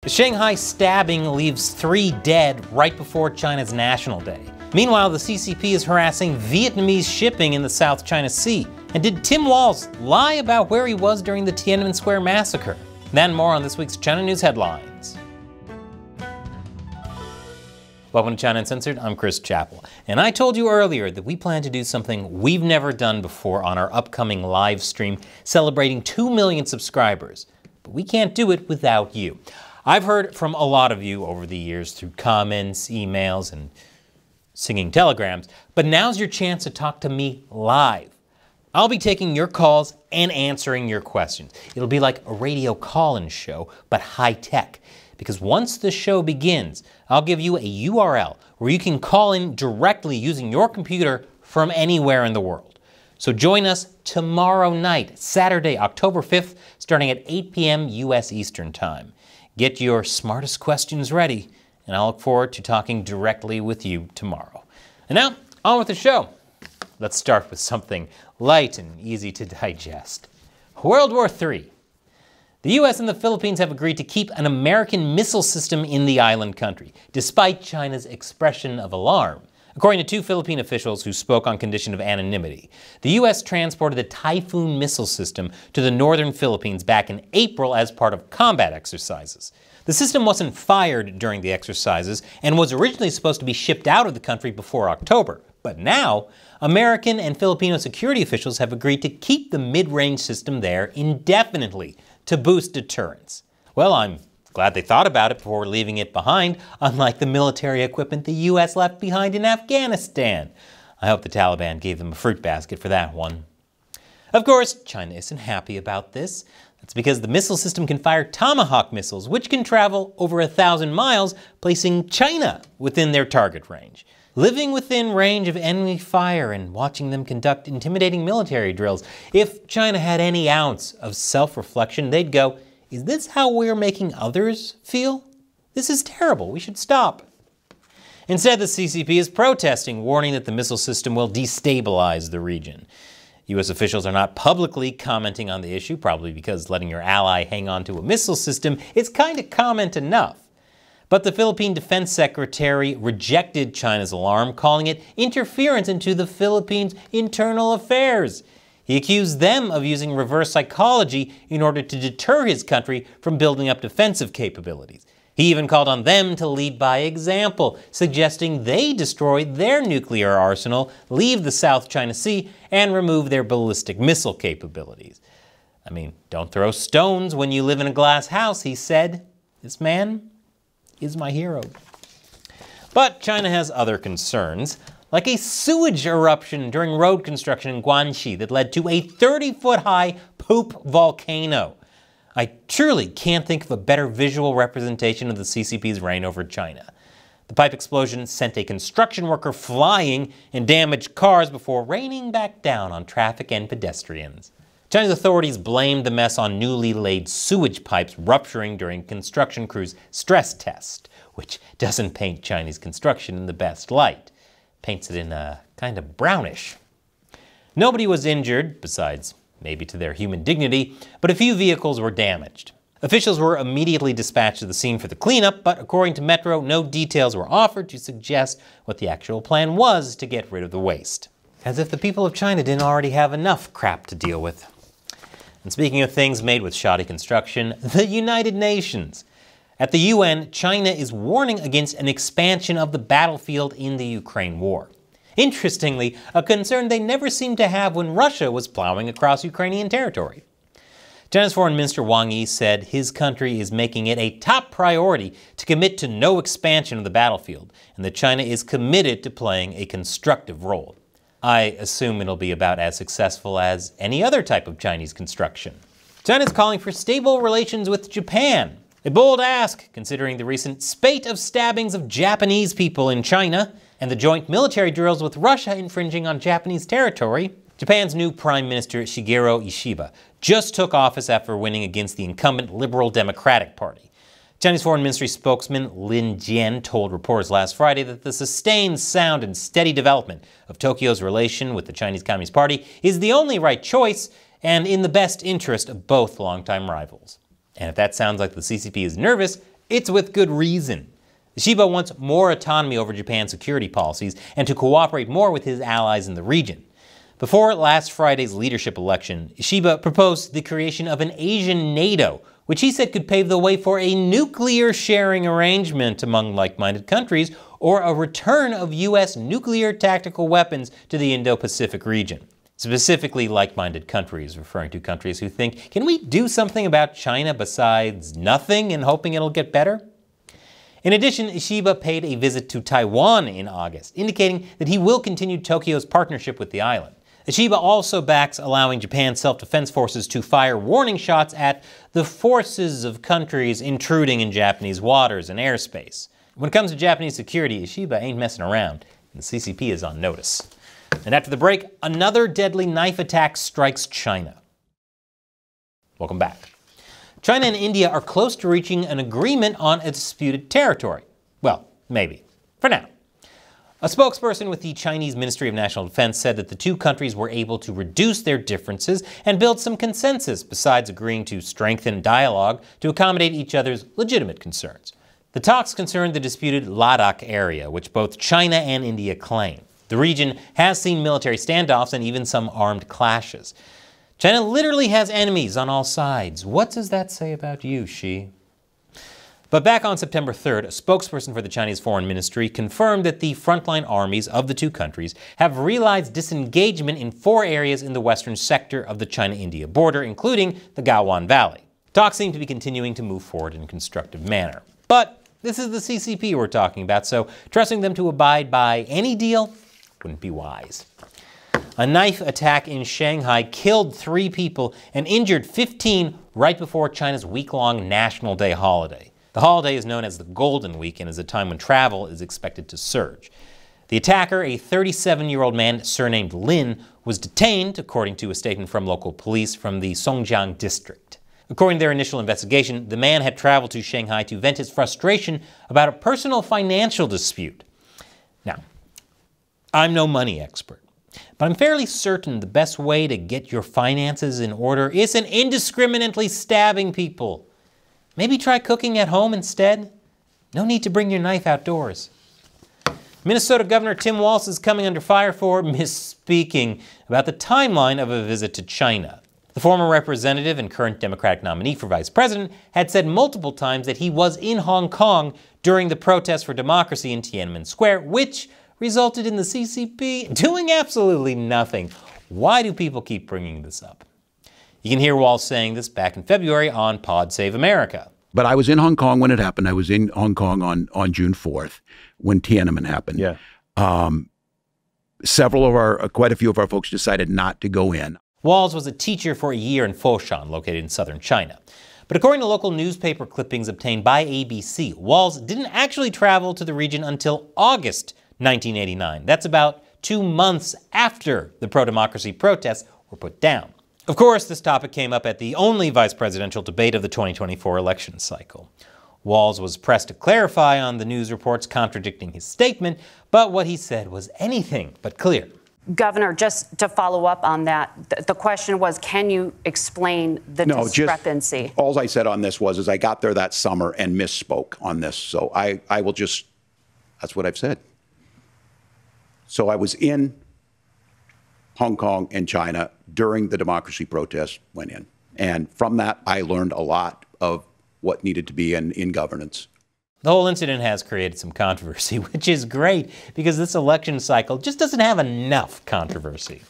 The Shanghai stabbing leaves 3 dead right before China's National Day. Meanwhile, the CCP is harassing Vietnamese shipping in the South China Sea. And did Tim Walz lie about where he was during the Tiananmen Square Massacre? Then more on this week's China News Headlines. Welcome to China Uncensored, I'm Chris Chappell. And I told you earlier that we plan to do something we've never done before on our upcoming live stream celebrating 2 million subscribers. But we can't do it without you. I've heard from a lot of you over the years through comments, emails, and singing telegrams, but now's your chance to talk to me live. I'll be taking your calls and answering your questions. It'll be like a radio call-in show, but high-tech. Because once the show begins, I'll give you a URL where you can call in directly using your computer from anywhere in the world. So join us tomorrow night, Saturday, October 5th, starting at 8 p.m. U.S. Eastern Time. Get your smartest questions ready, and I look forward to talking directly with you tomorrow. And now, on with the show. Let's start with something light and easy to digest. World War III. The U.S. and the Philippines have agreed to keep an American missile system in the island country, despite China's expression of alarm. According to 2 Philippine officials who spoke on condition of anonymity, the U.S. transported the Typhoon missile system to the northern Philippines back in April as part of combat exercises. The system wasn't fired during the exercises and was originally supposed to be shipped out of the country before October. But now, American and Filipino security officials have agreed to keep the mid-range system there indefinitely to boost deterrence. Well, I'm glad they thought about it before leaving it behind, unlike the military equipment the U.S. left behind in Afghanistan. I hope the Taliban gave them a fruit basket for that one. Of course, China isn't happy about this. That's because the missile system can fire Tomahawk missiles, which can travel over 1,000 miles, placing China within their target range. Living within range of enemy fire and watching them conduct intimidating military drills, if China had any ounce of self-reflection, they'd go, "Is this how we're making others feel? This is terrible, we should stop." Instead, the CCP is protesting, warning that the missile system will destabilize the region. U.S. officials are not publicly commenting on the issue, probably because letting your ally hang on to a missile system is kind of comment enough. But the Philippine Defense Secretary rejected China's alarm, calling it interference into the Philippines' internal affairs. He accused them of using reverse psychology in order to deter his country from building up defensive capabilities. He even called on them to lead by example, suggesting they destroy their nuclear arsenal, leave the South China Sea, and remove their ballistic missile capabilities. I mean, don't throw stones when you live in a glass house, he said. This man is my hero. But China has other concerns, like a sewage eruption during road construction in Guangxi that led to a 30-foot-high poop volcano. I truly can't think of a better visual representation of the CCP's reign over China. The pipe explosion sent a construction worker flying and damaged cars before raining back down on traffic and pedestrians. Chinese authorities blamed the mess on newly laid sewage pipes rupturing during construction crews' stress test, which doesn't paint Chinese construction in the best light. Paints it in a kind of brownish. Nobody was injured, besides maybe to their human dignity, but a few vehicles were damaged. Officials were immediately dispatched to the scene for the cleanup, but according to Metro, no details were offered to suggest what the actual plan was to get rid of the waste. As if the people of China didn't already have enough crap to deal with. And speaking of things made with shoddy construction, the United Nations. At the UN, China is warning against an expansion of the battlefield in the Ukraine war. Interestingly, a concern they never seemed to have when Russia was plowing across Ukrainian territory. China's Foreign Minister Wang Yi said his country is making it a top priority to commit to no expansion of the battlefield, and that China is committed to playing a constructive role. I assume it'll be about as successful as any other type of Chinese construction. China's calling for stable relations with Japan. A bold ask, considering the recent spate of stabbings of Japanese people in China and the joint military drills with Russia infringing on Japanese territory. Japan's new Prime Minister Shigeru Ishiba just took office after winning against the incumbent Liberal Democratic Party. Chinese Foreign Ministry spokesman Lin Jian told reporters last Friday that the sustained, sound, and steady development of Tokyo's relation with the Chinese Communist Party is the only right choice and in the best interest of both longtime rivals. And if that sounds like the CCP is nervous, It's with good reason. Ishiba wants more autonomy over Japan's security policies and to cooperate more with his allies in the region. Before last Friday's leadership election, Ishiba proposed the creation of an Asian NATO, which he said could pave the way for a nuclear sharing arrangement among like-minded countries or a return of U.S. nuclear tactical weapons to the Indo-Pacific region. Specifically like-minded countries, referring to countries who think, can we do something about China besides nothing and hoping it'll get better? In addition, Ishiba paid a visit to Taiwan in August, indicating that he will continue Tokyo's partnership with the island. Ishiba also backs allowing Japan's self-defense forces to fire warning shots at the forces of countries intruding in Japanese waters and airspace. When it comes to Japanese security, Ishiba ain't messing around, and the CCP is on notice. And after the break, another deadly knife attack strikes China. Welcome back. China and India are close to reaching an agreement on a disputed territory. Well, maybe. For now. A spokesperson with the Chinese Ministry of National Defense said that the two countries were able to reduce their differences and build some consensus besides agreeing to strengthen dialogue to accommodate each other's legitimate concerns. The talks concerned the disputed Ladakh area, which both China and India claim. The region has seen military standoffs and even some armed clashes. China literally has enemies on all sides. What does that say about you, Xi? But back on September 3rd, a spokesperson for the Chinese Foreign Ministry confirmed that the frontline armies of the two countries have realized disengagement in 4 areas in the western sector of the China-India border, including the Gaowan Valley. Talks seem to be continuing to move forward in a constructive manner. But this is the CCP we're talking about, so trusting them to abide by any deal wouldn't be wise. A knife attack in Shanghai killed 3 people and injured 15 right before China's week-long National Day holiday. The holiday is known as the Golden Week and is a time when travel is expected to surge. The attacker, a 37-year-old man surnamed Lin, was detained, according to a statement from local police from the Songjiang district. According to their initial investigation, the man had traveled to Shanghai to vent his frustration about a personal financial dispute. Now, I'm no money expert, but I'm fairly certain the best way to get your finances in order isn't indiscriminately stabbing people. Maybe try cooking at home instead. No need to bring your knife outdoors. Minnesota Governor Tim Walz is coming under fire for misspeaking about the timeline of a visit to China. The former representative and current Democratic nominee for vice president had said multiple times that he was in Hong Kong during the protests for democracy in Tiananmen Square, which resulted in the CCP doing absolutely nothing. Why do people keep bringing this up? You can hear Walz saying this back in February on Pod Save America. But I was in Hong Kong when it happened. I was in Hong Kong on June 4th when Tiananmen happened. Yeah. Quite a few of our folks decided not to go in. Walz was a teacher for a year in Foshan, located in southern China. But according to local newspaper clippings obtained by ABC, Walz didn't actually travel to the region until August 1989. That's about 2 months after the pro-democracy protests were put down. Of course, this topic came up at the only vice presidential debate of the 2024 election cycle. Walz was pressed to clarify on the news reports contradicting his statement, but what he said was anything but clear. Governor, just to follow up on that, the question was, can you explain the discrepancy? All I said on this was I got there that summer and misspoke on this. So I will just, that's what I've said. So I was in Hong Kong and China during the democracy protests went in. And from that, I learned a lot of what needed to be in governance. The whole incident has created some controversy, which is great because this election cycle just doesn't have enough controversy.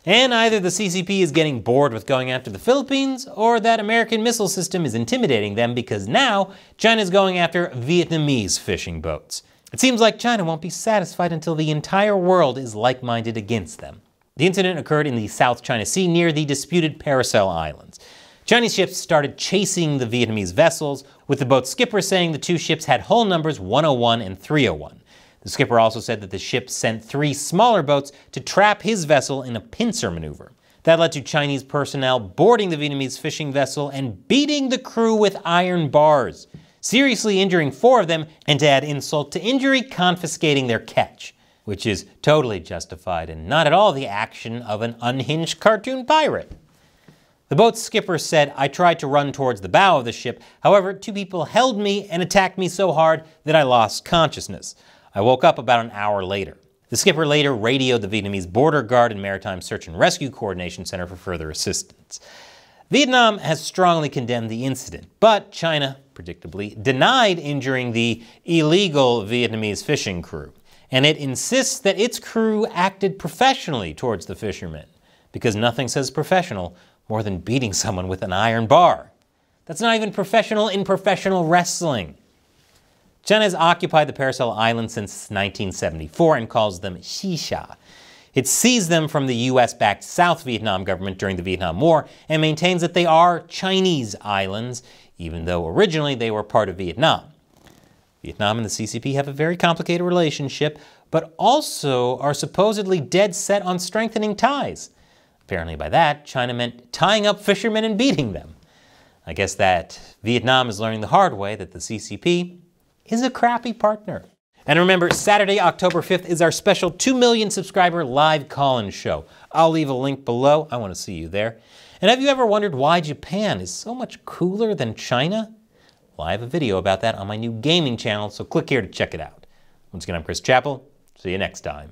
And either the CCP is getting bored with going after the Philippines, or that American missile system is intimidating them because now China is going after Vietnamese fishing boats. It seems like China won't be satisfied until the entire world is like-minded against them. The incident occurred in the South China Sea near the disputed Paracel Islands. Chinese ships started chasing the Vietnamese vessels, with the boat's skipper saying the 2 ships had hull numbers 101 and 301. The skipper also said that the ship sent 3 smaller boats to trap his vessel in a pincer maneuver. That led to Chinese personnel boarding the Vietnamese fishing vessel and beating the crew with iron bars, seriously injuring 4 of them, and to add insult to injury, confiscating their catch, which is totally justified and not at all the action of an unhinged cartoon pirate. The boat's skipper said, "I tried to run towards the bow of the ship. However, 2 people held me and attacked me so hard that I lost consciousness. I woke up about an hour later." The skipper later radioed the Vietnamese Border Guard and Maritime Search and Rescue Coordination Center for further assistance. Vietnam has strongly condemned the incident, but China, predictably, denied injuring the illegal Vietnamese fishing crew. And it insists that its crew acted professionally towards the fishermen, because nothing says professional more than beating someone with an iron bar. That's not even professional in professional wrestling. China has occupied the Paracel Islands since 1974 and calls them Shisha. It seized them from the US-backed South Vietnam government during the Vietnam War and maintains that they are Chinese islands, even though originally they were part of Vietnam. Vietnam and the CCP have a very complicated relationship, but also are supposedly dead set on strengthening ties. Apparently by that, China meant tying up fishermen and beating them. I guess that Vietnam is learning the hard way that the CCP is a crappy partner. And remember, Saturday, October 5th is our special 2 million subscriber live call-in show. I'll leave a link below. I want to see you there. And have you ever wondered why Japan is so much cooler than China? Well, I have a video about that on my new gaming channel, so click here to check it out. Once again, I'm Chris Chappell. See you next time.